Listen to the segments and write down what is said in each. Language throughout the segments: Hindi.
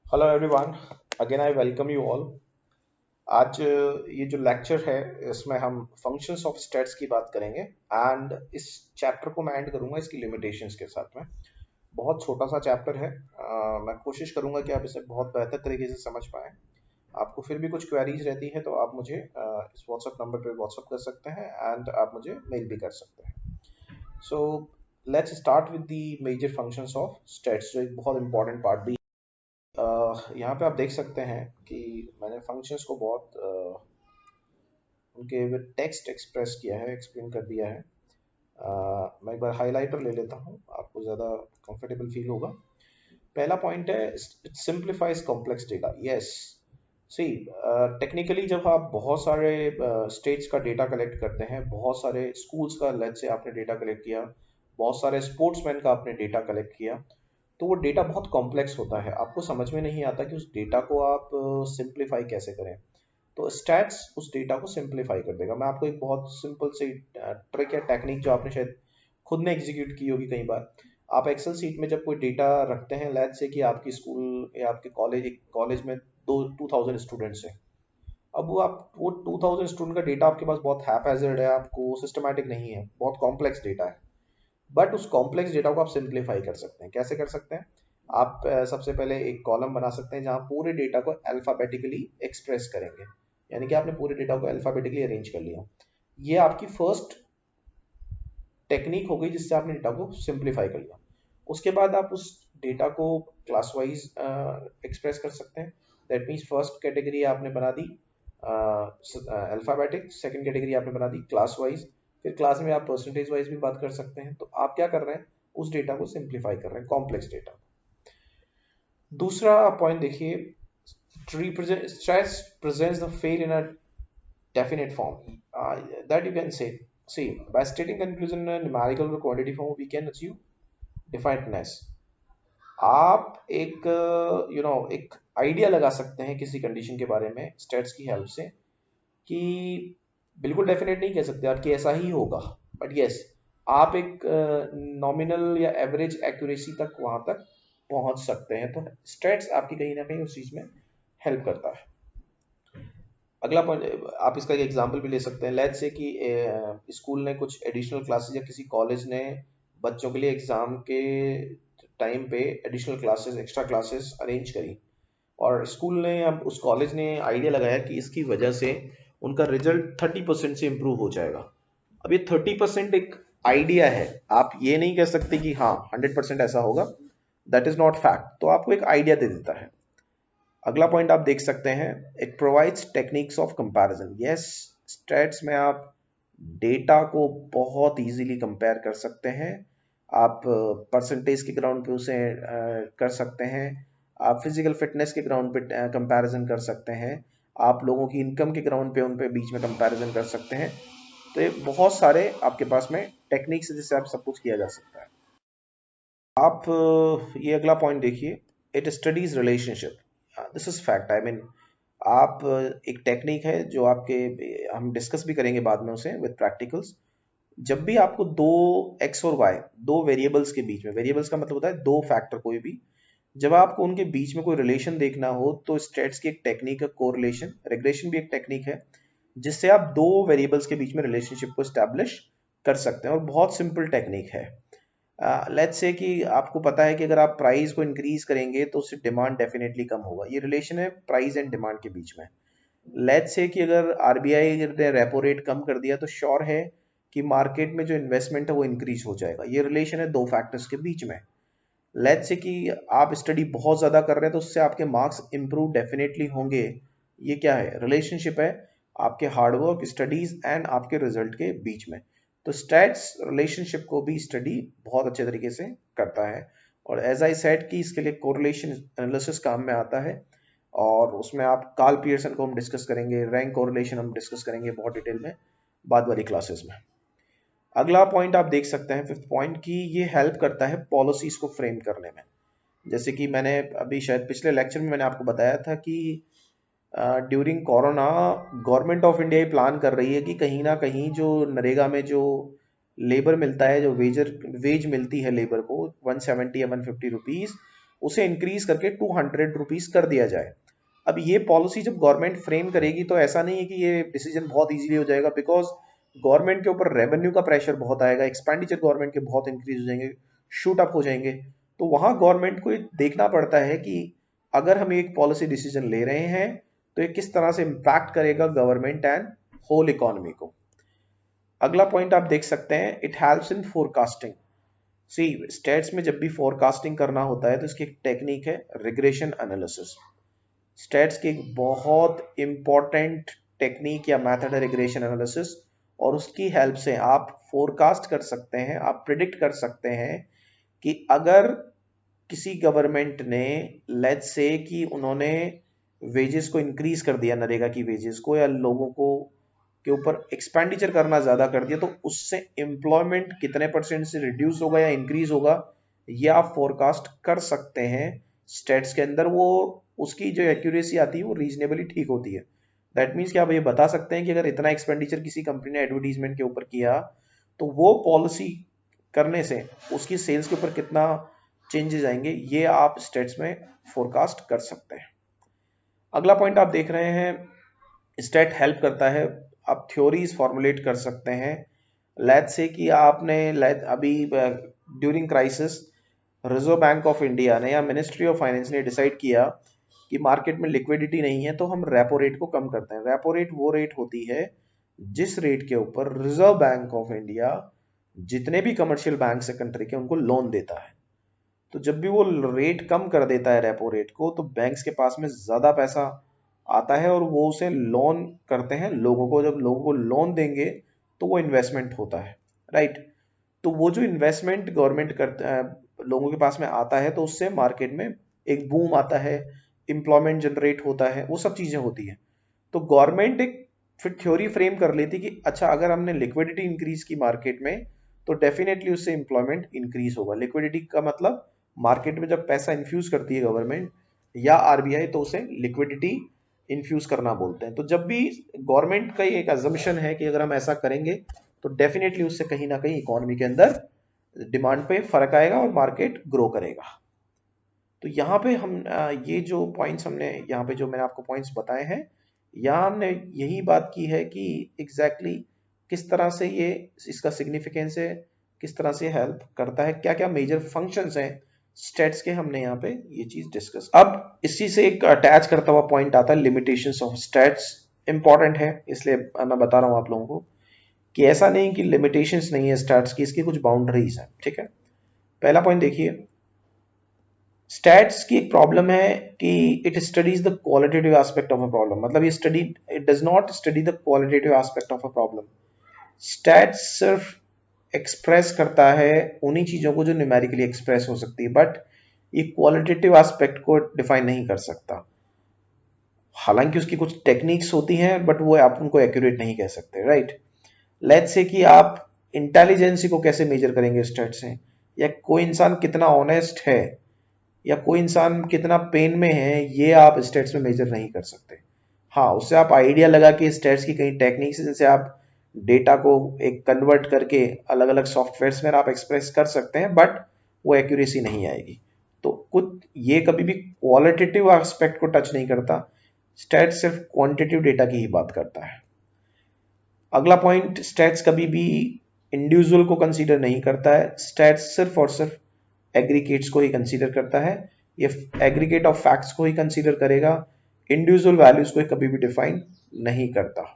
Hello everyone, again I welcome you all. आज ये जो लेक्चर है इसमें हम फंक्शंस ऑफ स्टेट्स की बात करेंगे एंड इस चैप्टर को मैं एंड करूंगा इसकी लिमिटेशंस के साथ में। बहुत छोटा सा चैप्टर है। मैं कोशिश करूंगा कि आप इसे बहुत बेहतर तरीके से समझ पाएं। आपको फिर भी कुछ क्वेरीज रहती है तो आप मुझे इस व्हाट्सएप नंबर पे व्हाट्सएप कर सकते हैं एंड आप मुझे मेल भी कर सकते हैं। So let's start with the major functions of stats, जो एक बहुत इंपॉर्टेंट पार्ट भी। यहाँ पे आप देख सकते हैं कि मैंने फंक्शंस को बहुत उनके टेक्स्ट एक्सप्रेस किया है, एक्सप्लेन कर दिया है। मैं एक बार हाइलाइटर ले लेता हूँ, आपको ज़्यादा कंफर्टेबल फील होगा। पहला पॉइंट है, it simplifies complex data. Yes, see technically जब आप बहुत सारे स्टेट्स का डेटा कलेक्ट करते हैं, बहुत सारे स्कूल्स का लेट्स से आपने डेटा कलेक्ट किया, बहुत सारे स्पोर्ट्समैन का आपने डेटा कलेक्ट किया, तो वो डेटा बहुत कॉम्प्लेक्स होता है। आपको समझ में नहीं आता कि उस डेटा को आप सिंप्लीफाई कैसे करें। तो स्टैट्स उस डेटा को सिंप्लीफाई कर देगा। मैं आपको एक बहुत सिंपल सी ट्रिक या टेक्निक जो आपने शायद खुद ने एग्जीक्यूट की होगी कई बार। आप एक्सेल सीट में जब कोई डेटा रखते हैं, लेट्स से कि आपकी स्कूल या आपके कॉलेज में दो 2000 स्टूडेंट्स हैं। अब वो 2000 स्टूडेंट का डेटा आपके पास बहुत हैphazard है, आपको सिस्टमैटिक नहीं है, बहुत कॉम्प्लेक्स डेटा है। बट उस कॉम्प्लेक्स डेटा को आप सिंप्लीफाई कर सकते हैं। कैसे कर सकते हैं? आप सबसे पहले एक कॉलम बना सकते हैं जहां पूरे डेटा को अल्फाबेटिकली एक्सप्रेस करेंगे। यानी कि आपने पूरे डेटा को अल्फाबेटिकली अरेंज कर लिया। ये आपकी फर्स्ट टेक्निक हो गई जिससे आपने डेटा को सिंप्लीफाई कर लिया। उसके बाद आप उस डेटा को क्लास वाइज एक्सप्रेस कर सकते हैं। दैट मीन्स फर्स्ट कैटेगरी आपने बना दी अल्फाबेटिक, सेकंड कैटेगरी आपने बना दी क्लास वाइज, फिर क्लास में आप परसेंटेज वाइज भी बात कर सकते हैं। तो आप क्या कर रहे हैं? उस डेटा को सिंप्लीफाई कर रहे हैं, कॉम्प्लेक्स डेटा। दूसरा पॉइंट देखिए, stress presents the fail in a definite form. That you can say, see, by stating conclusion in a numerical or quantity form we can achieve definiteness. आप एक एक आइडिया लगा सकते हैं किसी कंडीशन के बारे में स्टेट्स की हेल्प से, कि बिल्कुल डेफिनेट नहीं कह सकते आप कि ऐसा ही होगा, बट यस, आप एक नॉमिनल या एवरेज एक्यूरेसी तक वहां तक पहुंच सकते हैं। तो स्टेट्स आपकी कहीं ना कहीं उस चीज में हेल्प करता है। अगला पॉइंट, आप इसका एक एग्जांपल भी ले सकते हैं। लेट्स से कि स्कूल ने कुछ एडिशनल क्लासेस या किसी कॉलेज ने बच्चों के लिए एग्जाम के टाइम पे additional classes, extra classes arrange करी, और स्कूल ने, अब उस कॉलेज ने आइडिया लगाया कि इसकी वजह से उनका रिजल्ट 30% से इम्प्रूव हो जाएगा। अब ये 30% एक आइडिया है, आप ये नहीं कह सकते कि हाँ 100% ऐसा होगा। That is not fact. तो आपको एक आइडिया दे देता है। अगला पॉइंट आप देख सकते हैं, it provides techniques of comparison. Yes, stats में आप डेटा को बहुत इजीली कंपेयर कर सकते हैं। आप परसेंटेज के ग्राउंड पे उसे कर सकते हैं, आप फिजिकल फिटनेस के ग्राउंड पे कंपैरिजन कर सकते हैं, आप लोगों की इनकम के ग्राउंड पे उन पे बीच में कंपैरिजन कर सकते हैं। तो ये बहुत सारे आपके पास में टेक्निक्स है जिससे आप सब कुछ किया जा सकता है। आप ये अगला पॉइंट देखिए, it studies relationship. This is fact, I mean आप एक टेक्निक है जो आपके, हम डिस्कस भी करेंगे बाद में उसे विद प्रैक्टिकल्स। जब भी आपको दो एक्स और वाई, दो वेरिएबल्स के बीच में, वेरिएबल्स का मतलब होता है दो फैक्टर कोई भी, जब आपको उनके बीच में कोई रिलेशन देखना हो तो स्टेट्स की एक टेक्निक है कोरिलेशन। रिग्रेशन भी एक टेक्निक है जिससे आप दो वेरिएबल्स के बीच में रिलेशनशिप को स्टैब्लिश कर सकते हैं, और बहुत सिंपल टेक्निक है। लेट्स से कि आपको पता है कि अगर आप प्राइस को इंक्रीज करेंगे तो उससे डिमांड डेफिनेटली कम होगा। ये रिलेशन है प्राइस एंड डिमांड के बीच में। लेट्स से कि अगर आरबीआई ने रेपो रेट कम कर दिया तो श्योर है कि मार्केट में जो इन्वेस्टमेंट है वो इंक्रीज हो जाएगा। ये रिलेशन है दो फैक्टर्स के बीच में। लेट्स से कि आप स्टडी बहुत ज्यादा कर रहे हैं तो उससे आपके मार्क्स इंप्रूव डेफिनेटली होंगे। ये क्या है? रिलेशनशिप है आपके हार्डवर्क, स्टडीज एंड आपके रिजल्ट के बीच में। तो स्टैट्स रिलेशनशिप को भी स्टडी बहुत अच्छे तरीके से करता है, और एज आई सेड कि इसके लिए कोरिलेशन एनालिसिस काम में आता है, और उसमें आप कार्ल पियर्सन को हम डिस्कस करेंगे, रैंक कोरिलेशन हम डिस्कस करेंगे बहुत डिटेल में बाद वाली क्लासेस में। अगला पॉइंट आप देख सकते हैं, फिफ्थ पॉइंट, की ये हेल्प करता है पॉलिसीज को फ्रेम करने में। जैसे कि मैंने अभी शायद पिछले लेक्चर में मैंने आपको बताया था कि during corona government of India ये प्लान कर रही है कि कहीं ना कहीं जो नरेगा में जो लेबर मिलता है, जो वेज मिलती है लेबर को 170 या 150 रुपीज, उसे इंक्रीज करके 200 रुपीज कर दिया जाए। अब ये पॉलिसी जब गवर्नमेंट फ्रेम करेगी तो ऐसा नहीं है कि ये डिसीजन बहुत इजीली हो जाएगा, बिकॉज गवर्नमेंट के ऊपर रेवेन्यू का प्रेशर बहुत आएगा, एक्सपेंडिचर गवर्नमेंट के बहुत इंक्रीज हो जाएंगे, शूट अप हो जाएंगे। तो वहां गवर्नमेंट को ये देखना पड़ता है कि अगर हम एक पॉलिसी डिसीजन ले रहे हैं तो ये किस तरह से इम्पैक्ट करेगा गवर्नमेंट एंड होल इकोनॉमी को। अगला पॉइंट आप देख सकते हैं, it helps in forecasting. See stats में जब भी फोरकास्टिंग करना होता है तो इसकी एक टेक्निक है रिग्रेशन एनालिसिस। स्टेट्स की एक बहुत इंपॉर्टेंट टेक्निक या मेथड है रिग्रेशन एनालिसिस, और उसकी हेल्प से आप फोरकास्ट कर सकते हैं, आप प्रिडिक्ट कर सकते हैं कि अगर किसी गवर्नमेंट ने लेट्स से कि उन्होंने वेजेस को इंक्रीज कर दिया, नरेगा की वेजेस को, या लोगों को के ऊपर एक्सपेंडिचर करना ज्यादा कर दिया, तो उससे एम्प्लॉयमेंट कितने परसेंट से रिड्यूस होगा या इंक्रीज होगा, ये आप फोरकास्ट कर सकते हैं स्टेट्स के अंदर। वो उसकी जो एक्यूरेसी आती है वो रीजनेबली ठीक होती है। दैट मीन्स कि आप ये बता सकते हैं कि अगर इतना एक्सपेंडिचर किसी कंपनी ने एडवर्टीजमेंट के ऊपर किया तो वो पॉलिसी करने से उसकी सेल्स के ऊपर कितना चेंजेस आएंगे, ये आप स्टेट्स में फोरकास्ट कर सकते हैं। अगला पॉइंट आप देख रहे हैं, स्टेट हेल्प करता है, आप थ्योरीज फॉर्मुलेट कर सकते हैं। लेट्स से कि आपने अभी during crisis reserve bank of India ने या मिनिस्ट्री ऑफ फाइनेंस ने डिसाइड किया कि मार्केट में लिक्विडिटी नहीं है, तो हम रेपो रेट को कम करते हैं। रेपो रेट वो रेट होती है जिस रेट के ऊपर रिजर्व बैंक ऑफ इंडिया जितने भी कमर्शियल बैंक है कंट्री के उनको लोन देता है। तो जब भी वो रेट कम कर देता है रेपो रेट को, तो बैंक्स के पास में ज्यादा पैसा आता है और वो उसे लोन करते हैं लोगों को। जब लोगों को लोन देंगे तो वो इन्वेस्टमेंट होता है, राइट। तो वो जो इन्वेस्टमेंट गवर्नमेंट करता है लोगों के पास में आता है, तो उससे मार्केट में एक बूम आता है, एम्प्लॉयमेंट जनरेट होता है, वो सब चीजें होती है। तो गवर्नमेंट एक फिर थ्योरी फ्रेम कर लेती कि अच्छा अगर हमने लिक्विडिटी इंक्रीज की मार्केट में तो डेफिनेटली उससे एम्प्लॉयमेंट इंक्रीज होगा। लिक्विडिटी का मतलब मार्केट में जब पैसा इन्फ्यूज करती है गवर्नमेंट या आरबीआई तो उसे लिक्विडिटी इन्फ्यूज करना बोलते हैं। तो जब भी गवर्नमेंट का एक अजम्पशन है कि अगर हम ऐसा करेंगे तो डेफिनेटली उससे कहीं ना कहीं इकोनॉमी के अंदर डिमांड पे फर्क आएगा और मार्केट ग्रो करेगा। तो यहाँ पे हम ये जो पॉइंट्स हमने यहाँ पे जो मैंने आपको पॉइंट्स बताए हैं, यहाँ हमने यही बात की है कि एग्जैक्टली किस तरह से ये इसका सिग्निफिकेंस है, किस तरह से हेल्प करता है, क्या क्या मेजर फंक्शंस हैं स्टेट्स के, हमने यहाँ पे ये चीज डिस्कस। अब इसी से एक अटैच करता हुआ पॉइंट आता है लिमिटेशंस ऑफ स्टेट्स। इंपॉर्टेंट है इसलिए मैं बता रहा हूँ आप लोगों को कि ऐसा नहीं कि लिमिटेशंस नहीं है स्टेट्स की, इसकी कुछ बाउंड्रीज है, ठीक है। पहला पॉइंट देखिए, स्टैट्स की एक प्रॉब्लम है कि it studies the qualitative aspect of a problem. मतलब ये study, it does not study the qualitative aspect of a problem. Stats सिर्फ एक्सप्रेस करता है उन्हीं चीजों को जो न्यूमेरिकली एक्सप्रेस हो सकती है, बट ये क्वालिटेटिव एस्पेक्ट को डिफाइन नहीं कर सकता। हालांकि उसकी कुछ टेक्निक्स होती हैं बट वो आप उनको एक्यूरेट नहीं कह सकते, राइट। लेट्स से कि आप इंटेलिजेंसी को कैसे मेजर करेंगे स्टैट से, या कोई इंसान कितना ऑनेस्ट है या कोई इंसान कितना पेन में है, ये आप स्टेट्स में मेजर नहीं कर सकते। हाँ, उससे आप आइडिया लगा के स्टेट्स की कई टेक्निक्स जिनसे आप डेटा को एक कन्वर्ट करके अलग अलग सॉफ्टवेयर्स में आप एक्सप्रेस कर सकते हैं, बट वो एक्यूरेसी नहीं आएगी। तो कुछ ये कभी भी क्वालिटेटिव एस्पेक्ट को टच नहीं करता, स्टेट सिर्फ क्वांटिटेटिव डेटा की ही बात करता है। अगला पॉइंट, स्टेट्स कभी भी इंडिविजुअल को कंसीडर नहीं करता है, स्टेट्स सिर्फ और सिर्फ एग्रीगेट्स को ही कंसीडर करता है। ये एग्रीगेट ऑफ फैक्ट्स को ही कंसीडर करेगा, इंडिविजुअल वैल्यूज को कभी भी डिफाइन नहीं करता।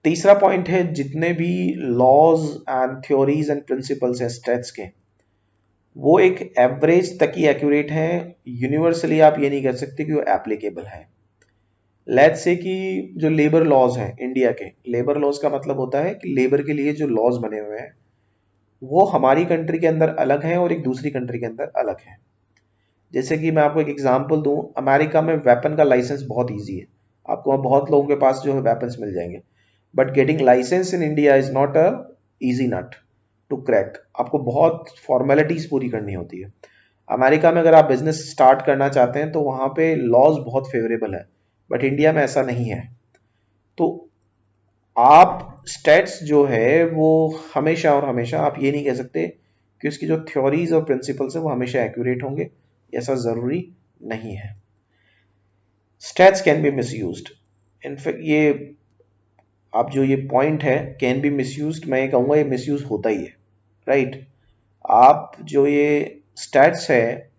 तीसरा पॉइंट है, जितने भी laws and theories and principles हैं स्टेट्स के, वो एक एवरेज तक ही एक्यूरेट है। यूनिवर्सली आप ये नहीं कह सकते कि वो एप्लीकेबल है। लेट्स से कि जो लेबर लॉज हैं इंडिया के, लेबर लॉज का मतलब होता है कि लेबर के लिए जो लॉज बने हुए हैं वो हमारी कंट्री के अंदर अलग है और एक दूसरी कंट्री के अंदर अलग है। जैसे कि मैं आपको एक एग्जांपल दूं, अमेरिका में वेपन का लाइसेंस बहुत इजी है, आपको वहाँ बहुत लोगों के पास जो है वेपन्स मिल जाएंगे। But getting license in India is not a easy nut to crack, आपको बहुत फॉर्मेलिटीज पूरी करनी होती है। अमेरिका में अगर आप बिजनेस स्टार्ट करना चाहते हैं तो वहाँ पे लॉज बहुत फेवरेबल है, बट इंडिया में ऐसा नहीं है। तो आप स्टेट्स जो है वो हमेशा और हमेशा आप ये नहीं कह सकते कि उसकी जो थ्योरीज और प्रिंसिपल्स है वो हमेशा एक्यूरेट होंगे, ऐसा ज़रूरी नहीं है। Stats can be misused. In fact ये आप जो ये पॉइंट है कैन बी मिसयूज्ड, मैं ये कहूँगा ये मिसयूज होता ही है, राइट। आप जो ये स्टैट्स है,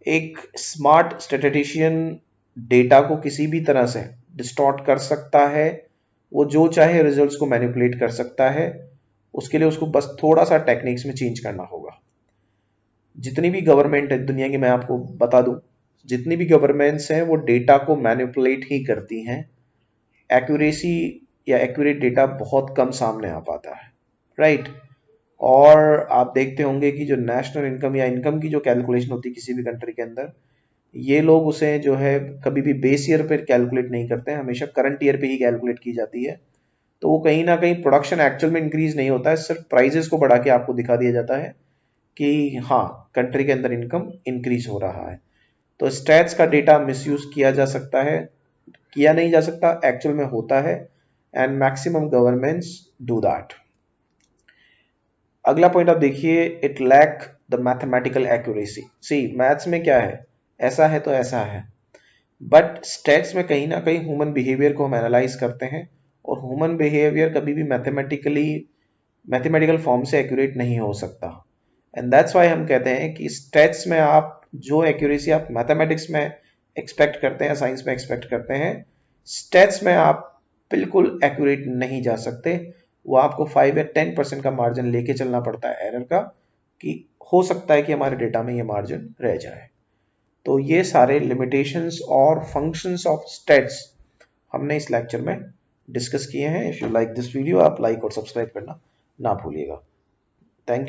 एक स्मार्ट स्टैटिस्टिशियन डेटा को किसी भी तरह से डिस्टॉर्ट कर सकता है, वो जो चाहे रिजल्ट्स को मैनिपुलेट कर सकता है, उसके लिए उसको बस थोड़ा सा टेक्निक्स में चेंज करना होगा। जितनी भी गवर्नमेंट है दुनिया की, मैं आपको बता दूं, जितनी भी गवर्नमेंट्स हैं वो डेटा को मैनिपुलेट ही करती हैं। एक्यूरेसी या एक्यूरेट डेटा बहुत कम सामने आ पाता है, राइट। और आप देखते होंगे कि जो नेशनल इनकम या इनकम की जो कैलकुलेशन होती है किसी भी कंट्री के अंदर, ये लोग उसे जो है कभी भी बेस ईयर पर कैलकुलेट नहीं करते हैं, हमेशा करंट ईयर पे ही कैलकुलेट की जाती है। तो वो कहीं ना कहीं प्रोडक्शन एक्चुअल में इंक्रीज नहीं होता है, सिर्फ प्राइजेस को बढ़ा के आपको दिखा दिया जाता है कि हाँ कंट्री के अंदर इनकम इंक्रीज हो रहा है। तो स्टैट्स का डेटा मिसयूज किया जा सकता है, किया नहीं जा सकता, एक्चुअल में होता है, and maximum governments do that. अगला पॉइंट आप देखिए, it lack the mathematical accuracy. See maths में क्या है, ऐसा है तो ऐसा है, बट स्टैट्स में कहीं ना कहीं ह्यूमन बिहेवियर को हम एनालाइज करते हैं, और ह्यूमन बिहेवियर कभी भी मैथमेटिकल फॉर्म से एक्यूरेट नहीं हो सकता। एंड दैट्स वाई हम कहते हैं कि स्टैट्स में आप जो एक्यूरेसी आप मैथमेटिक्स में एक्सपेक्ट करते हैं, साइंस में एक्सपेक्ट करते हैं, स्टैट्स में आप बिल्कुल एक्यूरेट नहीं जा सकते। वो आपको 5 या 10% का मार्जिन लेके चलना पड़ता है एरर का, कि हो सकता है कि हमारे डेटा में ये मार्जिन रह जाए। तो ये सारे लिमिटेशंस और फंक्शंस ऑफ स्टैट्स हमने इस लेक्चर में डिस्कस किए हैं। If you like this video, आप लाइक और सब्सक्राइब करना ना भूलिएगा। Thank you.